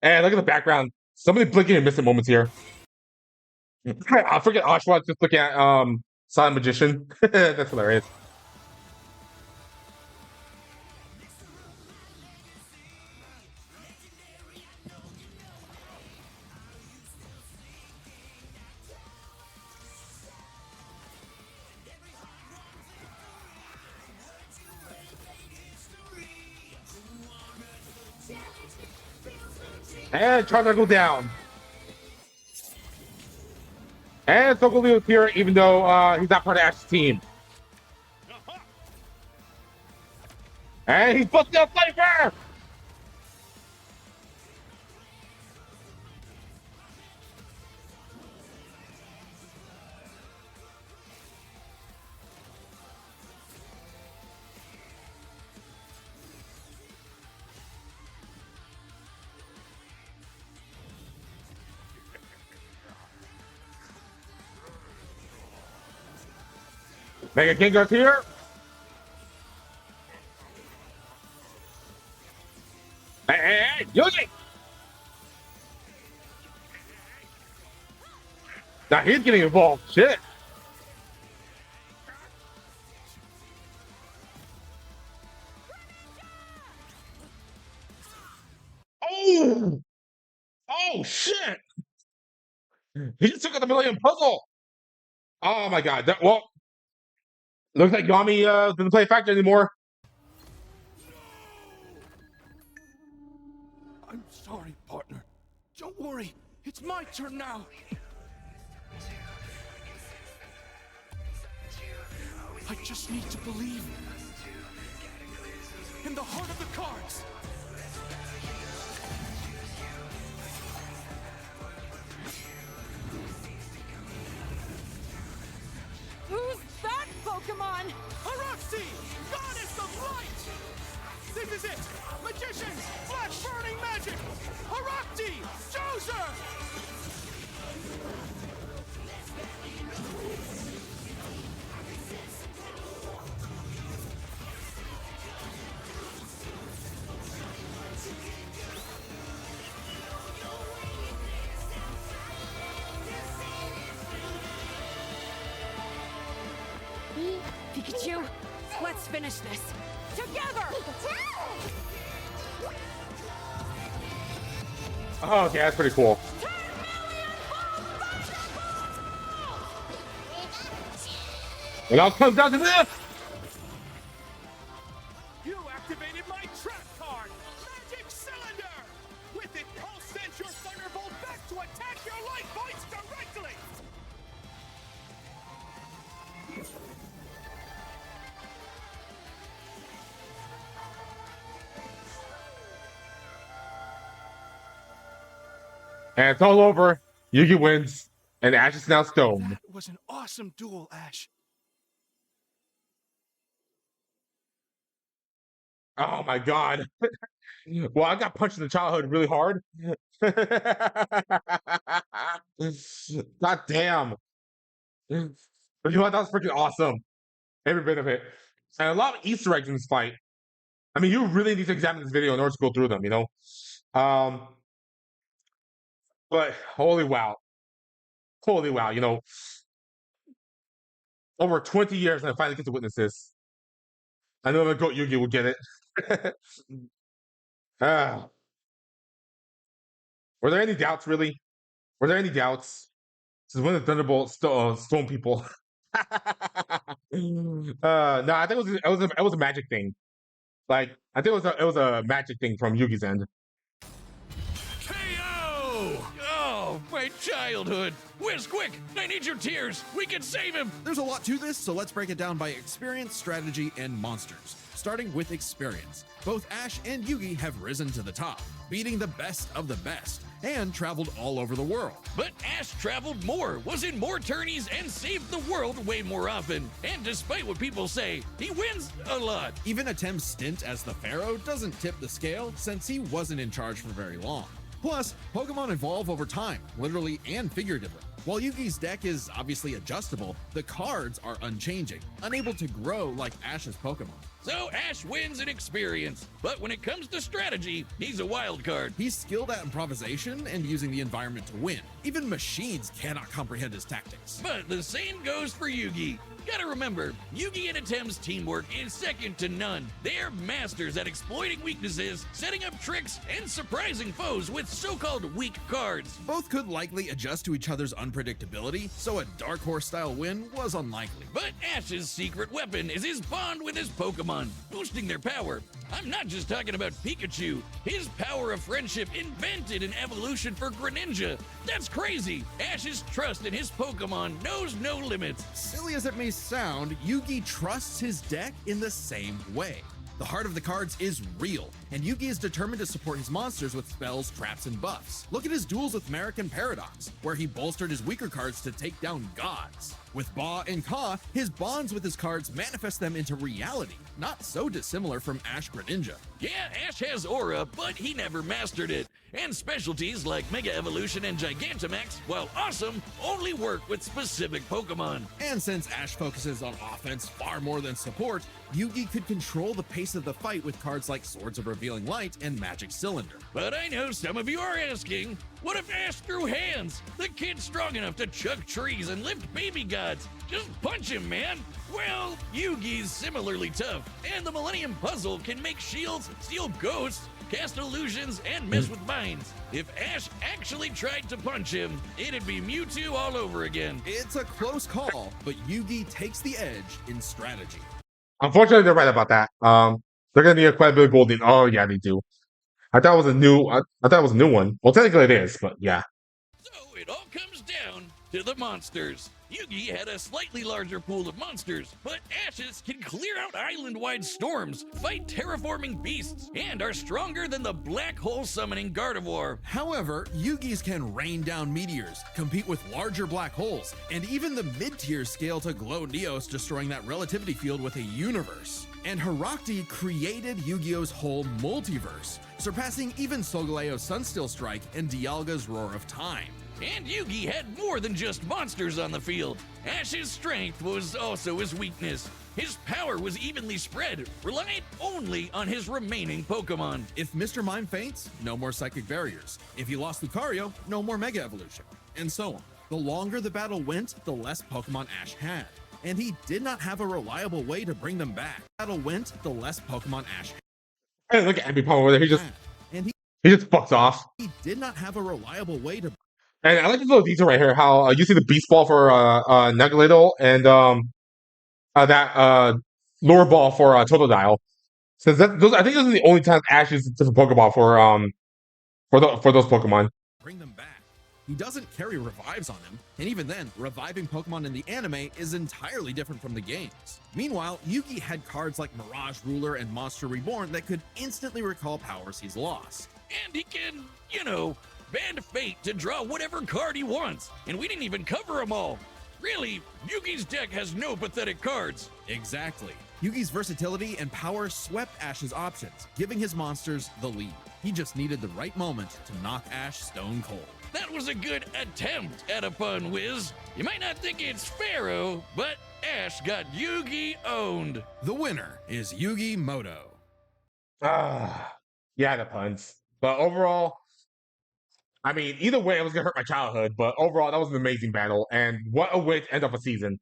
And look at the background. Somebody blinking and missing moments here. I forget Oshawott just looking at Silent Magician. That's hilarious. And Charizard go down. And Sokolio's here, even though he's not part of Ash's team. And he's busting out Cypher! Mega Gengar's here. Hey, Yugi! Now he's getting involved. Shit. Oh! Oh, shit! He just took out the million puzzle. Oh my god. Well, looks like Yami doesn't play a factor anymore. I'm sorry, partner. Don't worry. It's my turn now. I just need to believe in the heart of the cards. Who's that Pokemon? Araxi, goddess of light! This is it! Magicians, flash burning magic! Araxi, Joser! Pikachu, let's finish this. Together! Oh, okay, that's pretty cool. It all comes down to this. You activated my trap card, Magic Cylinder! With it, I'll send your Thunderbolt back to attack your life points directly! And it's all over. Yugi wins, and Ash is now stoned. That was an awesome duel, Ash. Oh my god. Well, I got punched in the childhood really hard. God damn. But you know what? That was freaking awesome. Every bit of it. And a lot of Easter eggs in this fight. I mean, you really need to examine this video in order to go through them, you know? But holy wow. Holy wow, you know. Over 20 years and I finally get to witness this. I know my goat Yugi will get it. Ah. Were there any doubts, really? Were there any doubts? This is one of the Thunderbolt Stone people. No, I think it was a magic thing. Like I think it was a magic thing from Yugi's end. KO! All Oh, my childhood. Wiz, quick, I need your tears. We can save him. There's a lot to this, so let's break it down by experience, strategy, and monsters. Starting with experience. Both Ash and Yugi have risen to the top, beating the best of the best, and traveled all over the world. But Ash traveled more, was in more tourneys, and saved the world way more often. And despite what people say, he wins a lot. Even Atem's stint as the Pharaoh doesn't tip the scale since he wasn't in charge for very long. Plus, Pokemon evolve over time, literally and figuratively. While Yugi's deck is obviously adjustable, the cards are unchanging, unable to grow like Ash's Pokemon. So Ash wins in experience, but when it comes to strategy, he's a wild card. He's skilled at improvisation and using the environment to win. Even machines cannot comprehend his tactics. But the same goes for Yugi. Gotta remember, Yugi and Atem's teamwork is second to none. They're masters at exploiting weaknesses, setting up tricks, and surprising foes with so-called weak cards. Both could likely adjust to each other's unpredictability, so a Dark Horse-style win was unlikely. But Ash's secret weapon is his bond with his Pokemon, boosting their power. I'm not just talking about Pikachu. His power of friendship invented an evolution for Greninja. That's crazy. Ash's trust in his Pokemon knows no limits. Silly as it may sound, Yugi trusts his deck in the same way. The heart of the cards is real, and Yugi is determined to support his monsters with spells, traps, and buffs. Look at his duels with Merrick and Paradox, where he bolstered his weaker cards to take down gods. With Ba and Ka, his bonds with his cards manifest them into reality, not so dissimilar from Ash Greninja. Yeah, Ash has aura, but he never mastered it. And specialties like Mega Evolution and Gigantamax, while awesome, only work with specific Pokemon. And since Ash focuses on offense far more than support, Yugi could control the pace of the fight with cards like Swords of Revealing Light and Magic Cylinder. But I know some of you are asking, what if Ash threw hands? The kid's strong enough to chuck trees and lift baby gods. Just punch him, man. Well, Yugi's similarly tough, and the Millennium Puzzle can make shields, steal ghosts, cast illusions, and mess with minds. If Ash actually tried to punch him, it'd be Mewtwo all over again. It's a close call, but Yugi takes the edge in strategy. Unfortunately, they're right about that. They're gonna need quite a bit of golding. Oh yeah, they do. I thought it was a new. I thought it was a new one. Well, technically it is, but yeah. So it all comes down to the monsters. Yugi had a slightly larger pool of monsters, but Ash's can clear out island-wide storms, fight terraforming beasts, and are stronger than the black hole summoning Gardevoir. However, Yugi's can rain down meteors, compete with larger black holes, and even the mid-tier scale to glow Neos, destroying that relativity field with a universe. And Herakti created Yu-Gi-Oh's whole multiverse, surpassing even Solgaleo's Sunsteel Strike and Dialga's Roar of Time. And Yugi had more than just monsters on the field. Ash's strength was also his weakness. His power was evenly spread, reliant only on his remaining Pokemon. If Mr. Mime faints, no more Psychic Barriers. If he lost Lucario, no more Mega Evolution. And so on. The longer the battle went, the less Pokemon Ash had. And he did not have a reliable way to bring them back. The battle went, the less Pokemon Ash Hey, look at Abby Palmer over there. He just had. And he just fucks off. he did not have a reliable way to. And I like this little detail right here. How you see the Beast Ball for Nuggalito and that Lure Ball for Totodile. Since I think those are the only times Ash uses different Pokeball for those Pokemon. Bring them back. He doesn't carry revives on him, and even then, reviving Pokemon in the anime is entirely different from the games. Meanwhile, Yugi had cards like Mirage Ruler and Monster Reborn that could instantly recall powers he's lost. And he can, bend fate to draw whatever card he wants. And we didn't even cover them all. Really, Yugi's deck has no pathetic cards. Exactly. Yugi's versatility and power swept Ash's options, giving his monsters the lead. He just needed the right moment to knock Ash stone cold. That was a good attempt at a pun, Wiz. You might not think it's Pharaoh, but Ash got Yugi owned. The winner is Yugi Moto. Yeah, the puns. But overall, I mean, either way, it was gonna hurt my childhood. But overall, that was an amazing battle, and what a way to end up a season.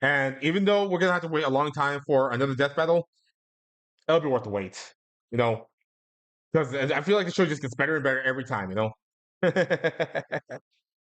And even though we're gonna have to wait a long time for another death battle, it'll be worth the wait. Because I feel like the show just gets better and better every time.